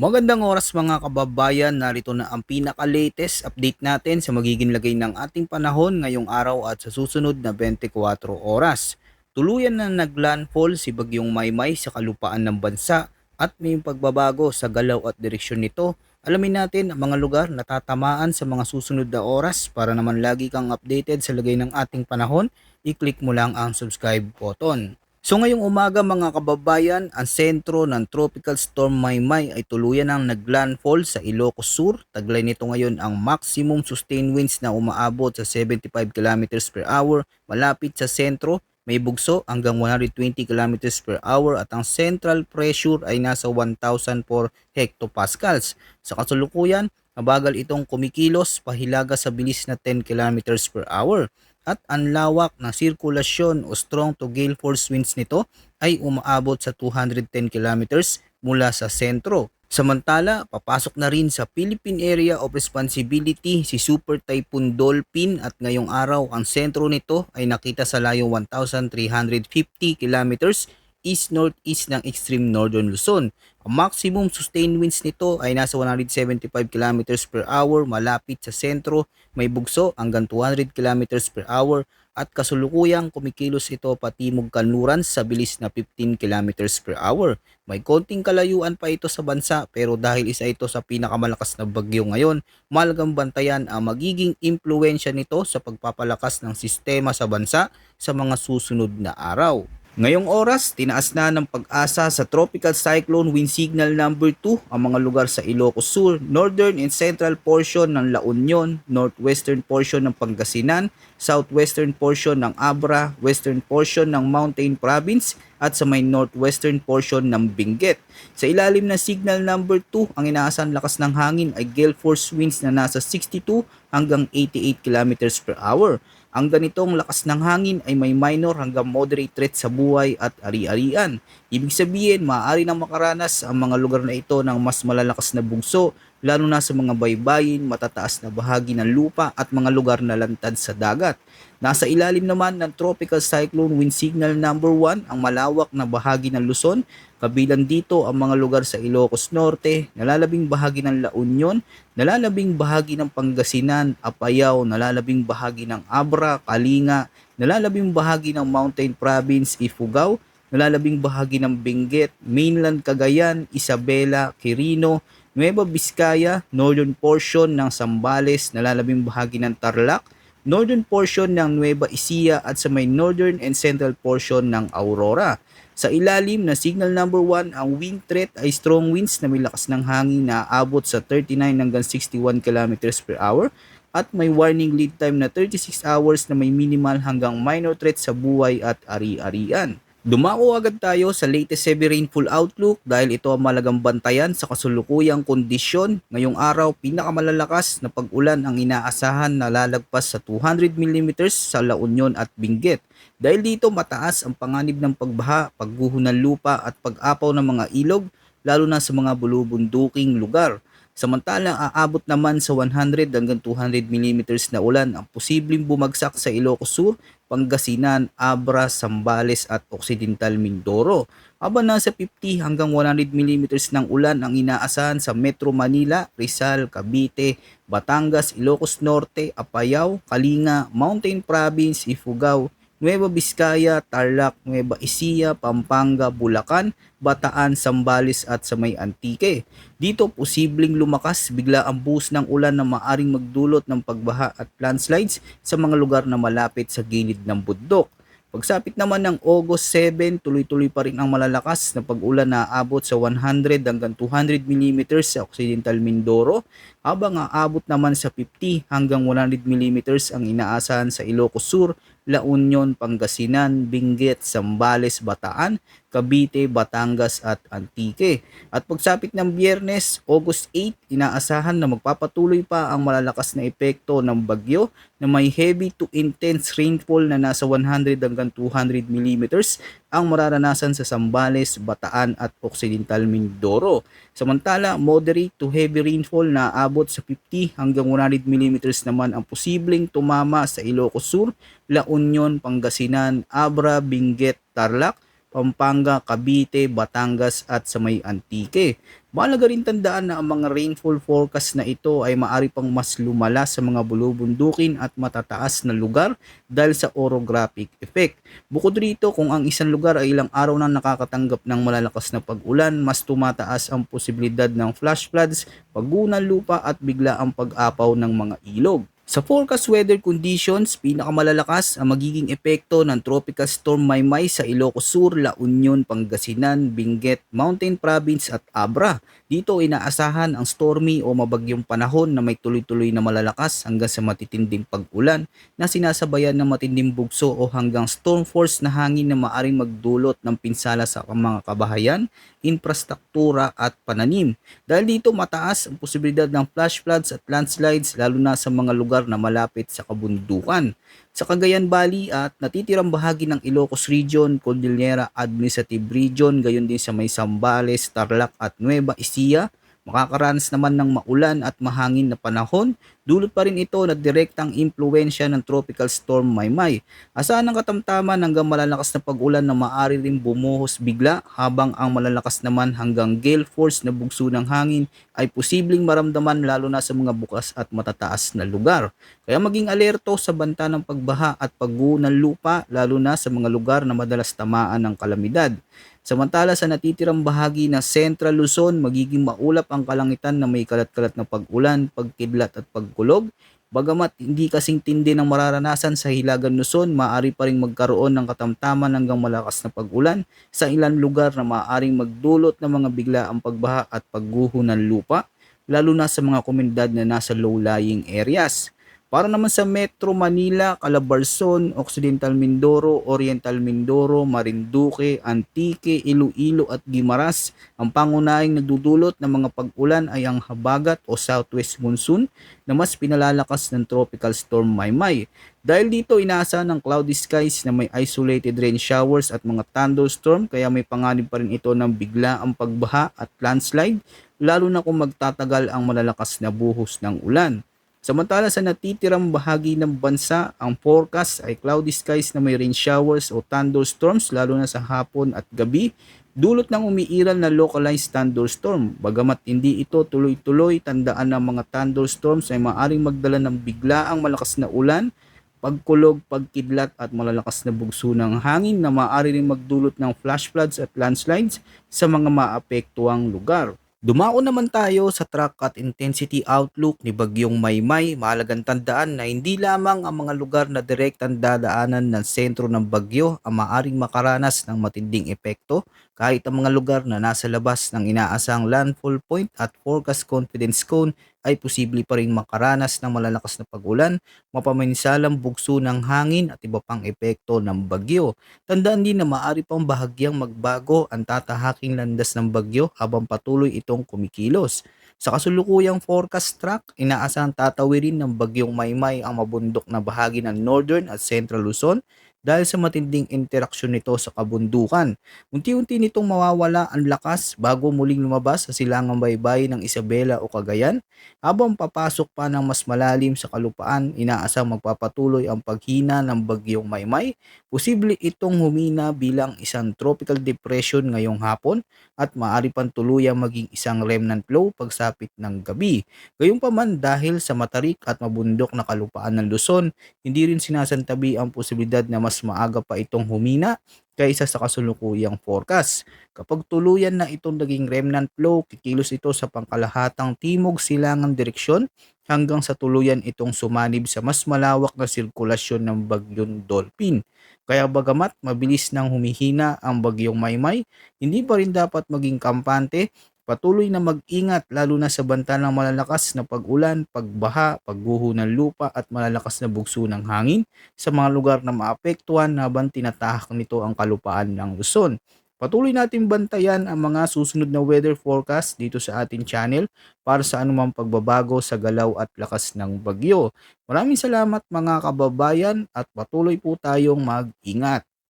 Magandang oras mga kababayan, narito na ang pinaka-latest update natin sa magiging lagay ng ating panahon ngayong araw at sa susunod na 24 oras. Tuluyan na naglandfall si Bagyong Maymay sa kalupaan ng bansa at may pagbabago sa galaw at direksyon nito. Alamin natin ang mga lugar na tatamaan sa mga susunod na oras para naman lagi kang updated sa lagay ng ating panahon. I-click mo lang ang subscribe button. So ngayong umaga mga kababayan, ang sentro ng Tropical Storm Maymay ay tuluyan ng naglandfall sa Ilocos Sur. Taglay nito ngayon ang maximum sustained winds na umaabot sa 75 kilometers per hour malapit sa sentro. May bugso hanggang 120 kilometers per hour at ang central pressure ay nasa 1,004 hectopascals. Sa kasulukuyan, mabagal itong kumikilos pahilaga sa bilis na 10 kilometers per hour at ang lawak na sirkulasyon o strong to gale force winds nito ay umaabot sa 210 kilometers mula sa sentro. Samantala, papasok na rin sa Philippine Area of Responsibility si Super Typhoon Dolphin at ngayong araw ang sentro nito ay nakita sa layo 1,350 kilometers east-northeast ng extreme northern Luzon. Ang maximum sustained winds nito ay nasa 175 kilometers per hour malapit sa sentro, may bugso hanggang 200 kilometers per hour at kasulukuyang kumikilos ito patimog kanluran sa bilis na 15 kilometers per hour. May konting kalayuan pa ito sa bansa pero dahil isa ito sa pinakamalakas na bagyo ngayon, mahalagang bantayan ang magiging impluensya nito sa pagpapalakas ng sistema sa bansa sa mga susunod na araw. Ngayong oras, tinaas na ng pag-asa sa Tropical Cyclone Wind Signal number 2 ang mga lugar sa Ilocos Sur, northern and central portion ng La Union, northwestern portion ng Pangasinan, southwestern portion ng Abra, western portion ng Mountain Province at sa may northwestern portion ng Benguet. Sa ilalim ng signal number 2, ang inaasahan lakas ng hangin ay gale force winds na nasa 62 hanggang 88 kilometers per hour. Ang ganitong lakas ng hangin ay may minor hanggang moderate threat sa buhay at ari-arian. Ibig sabihin, maaari nang makaranas ang mga lugar na ito ng mas malalakas na bugso, lalo na sa mga baybayin, matataas na bahagi ng lupa at mga lugar na lantad sa dagat. Nasa ilalim naman ng Tropical Cyclone Wind Signal number 1 ang malawak na bahagi ng Luzon, kabilang dito ang mga lugar sa Ilocos Norte, nalalabing bahagi ng La Union, nalalabing bahagi ng Pangasinan, Apayao, nalalabing bahagi ng Abra, Kalinga, nalalabing bahagi ng Mountain Province, Ifugao, nalalabing bahagi ng Benguet, Mainland Cagayan, Isabela, Quirino, Nueva Vizcaya, northern portion ng Zambales, nalalabing bahagi ng Tarlac, northern portion ng Nueva Ecija at sa may northern and central portion ng Aurora. Sa ilalim na signal number 1, ang wind threat ay strong winds na may lakas ng hangin na aabot sa 39 hanggang 61 kilometers per hour at may warning lead time na 36 hours na may minimal hanggang minor threat sa buhay at ari-arian. Dumako agad tayo sa latest heavy rainfall outlook dahil ito ang malagang bantayan sa kasulukuyang kondisyon. Ngayong araw, pinakamalalakas na pag-ulan ang inaasahan na lalagpas sa 200 mm sa La Union at Benguet. Dahil dito mataas ang panganib ng pagbaha, pagguho ng lupa at pag-apaw ng mga ilog, lalo na sa mga bulubunduking lugar. Samantalang aabot naman sa 100 hanggang 200 mm na ulan ang posibleng bumagsak sa Ilocos Sur, Pangasinan, Abra, Zambales at Occidental Mindoro. Habang nasa 50 hanggang 100 mm ng ulan ang inaasahan sa Metro Manila, Rizal, Cavite, Batangas, Ilocos Norte, Apayao, Kalinga, Mountain Province, Ifugao, Nueva Vizcaya, Tarlac, Nueva Ecija, Pampanga, Bulacan, Bataan, Zambales at sa may Antique. Dito posibleng lumakas bigla ang buhos ng ulan na maaring magdulot ng pagbaha at landslides sa mga lugar na malapit sa gilid ng bundok. Pagsapit naman ng August 7, tuloy-tuloy pa rin ang malalakas na pag-ulan na aabot sa 100 hanggang 200 mm sa Occidental Mindoro, habang aabot naman sa 50 hanggang 100 mm ang inaasahan sa Ilocos Sur, La Union, Pangasinan, Benguet, Zambales, Bataan, Cavite, Batangas at Antique. At pagsapit ng Biyernes, August 8, inaasahan na magpapatuloy pa ang malalakas na epekto ng bagyo na may heavy to intense rainfall na nasa 100 hanggang 200 mm ang mararanasan sa Zambales, Bataan at Occidental Mindoro. Samantala, moderate to heavy rainfall na abot sa 50 hanggang 100 mm naman ang posibleng tumama sa Ilocos Sur, La Union, Pangasinan, Abra, Benguet, Tarlac, Pampanga, Cavite, Batangas at sa may Antique. Mahalaga rin tandaan na ang mga rainfall forecast na ito ay maaari pang mas lumala sa mga bulubundukin at matataas na lugar dahil sa orographic effect. Bukod rito, kung ang isang lugar ay ilang araw na nakakatanggap ng malalakas na pag-ulan, mas tumataas ang posibilidad ng flash floods, pagguho ng lupa at bigla ang pag-apaw ng mga ilog. Sa forecast weather conditions, pinakamalalakas ang magiging epekto ng Tropical Storm Maymay sa Ilocos Sur, La Union, Pangasinan, Benguet, Mountain Province at Abra. Dito inaasahan ang stormy o mabagyong panahon na may tuloy-tuloy na malalakas hanggang sa matitinding pag-ulan na sinasabayan ng matinding bugso o hanggang storm force na hangin na maaring magdulot ng pinsala sa mga kabahayan, infrastruktura at pananim. Dahil dito mataas ang posibilidad ng flash floods at landslides lalo na sa mga lugar na malapit sa kabundukan. Sa Cagayan Valley at natitirang bahagi ng Ilocos Region, Cordillera Administrative Region, gayon din sa may Zambales, Tarlac at Nueva Ecija, makakaranas naman ng maulan at mahangin na panahon. Dulot pa rin ito na direktang impluensya ng Tropical Storm Maymay. Asahan ng katamtaman hanggang malalakas na pag-ulan na maaari rin bumuhos bigla habang ang malalakas naman hanggang gale force na bugso ng hangin ay posibleng maramdaman lalo na sa mga bukas at matataas na lugar. Kaya maging alerto sa banta ng pagbaha at pagguho ng lupa lalo na sa mga lugar na madalas tamaan ng kalamidad. Samantala sa natitirang bahagi ng Central Luzon, magiging maulap ang kalangitan na may kalat-kalat na pag-ulan, pagkidlat at pagkulog. Bagamat hindi kasing tindi ng mararanasan sa Hilagan Luzon, maaari pa ring magkaroon ng katamtaman hanggang malakas na pag-ulan sa ilang lugar na maaaring magdulot ng mga biglaang pagbaha at pagguho ng lupa, lalo na sa mga komunidad na nasa low-lying areas. Para naman sa Metro Manila, Calabarzon, Occidental Mindoro, Oriental Mindoro, Marinduque, Antique, Iloilo at Guimaras, ang pangunahing nagdudulot ng mga pag-ulan ay ang habagat o southwest monsoon na mas pinalalakas ng Tropical Storm Maymay. Dahil dito inaasahan ng cloudy skies na may isolated rain showers at mga thunderstorm kaya may panganib pa rin ito ng bigla ang pagbaha at landslide lalo na kung magtatagal ang malalakas na buhos ng ulan. Samantala sa natitirang bahagi ng bansa, ang forecast ay cloudy skies na may rain showers o thunderstorms lalo na sa hapon at gabi, dulot ng umiiral na localized thunderstorm. Bagamat hindi ito tuloy-tuloy, tandaan ng mga thunderstorms ay maaaring magdala ng biglaang malakas na ulan, pagkulog, pagkidlat at malalakas na bugso ng hangin na maaari ring magdulot ng flash floods at landslides sa mga maapektuang lugar. Dumao naman tayo sa track at intensity outlook ni Bagyong Maymay. Mahalagang tandaan na hindi lamang ang mga lugar na direktang dadaanan ng sentro ng bagyo ang maaring makaranas ng matinding epekto, kahit ang mga lugar na nasa labas ng inaasang landfall point at forecast confidence cone ay posible pa rin makaranas ng malalakas na pag-ulan, mapaminsalang bugso ng hangin at iba pang epekto ng bagyo. Tandaan din na maaari pang bahagyang magbago ang tatahaking landas ng bagyo habang patuloy itong kumikilos. Sa kasulukuyang forecast track, inaasahang tatawirin ng bagyong Maymay ang mabundok na bahagi ng Northern at Central Luzon dahil sa matinding interaksyon nito sa kabundukan. Unti-unti nitong mawawala ang lakas bago muling lumabas sa silangang baybayin ng Isabela o Cagayan. Habang papasok pa ng mas malalim sa kalupaan, inaasang magpapatuloy ang paghina ng bagyong Maymay. Posible itong humina bilang isang tropical depression ngayong hapon at maaari pang tuluyang maging isang remnant low pagsapit ng gabi. Gayunpaman dahil sa matarik at mabundok na kalupaan ng Luzon, hindi rin sinasantabi ang posibilidad na mas maaga pa itong humina kaysa sa kasulukuyang forecast. Kapag tuluyan na itong naging remnant low, kikilos ito sa pangkalahatang timog silangang direksyon hanggang sa tuluyan itong sumanib sa mas malawak na sirkulasyon ng bagyong Dolphin. Kaya bagamat mabilis nang humihina ang bagyong Maymay, hindi pa rin dapat maging kampante. Patuloy na mag-ingat lalo na sa banta ng malalakas na pag-ulan, pagbaha, pagguho ng lupa at malalakas na bugso ng hangin sa mga lugar na maapektuhan habang tinatahak nito ang kalupaan ng Luzon. Patuloy natin bantayan ang mga susunod na weather forecast dito sa ating channel para sa anumang pagbabago sa galaw at lakas ng bagyo. Maraming salamat mga kababayan at patuloy po tayong mag-ingat.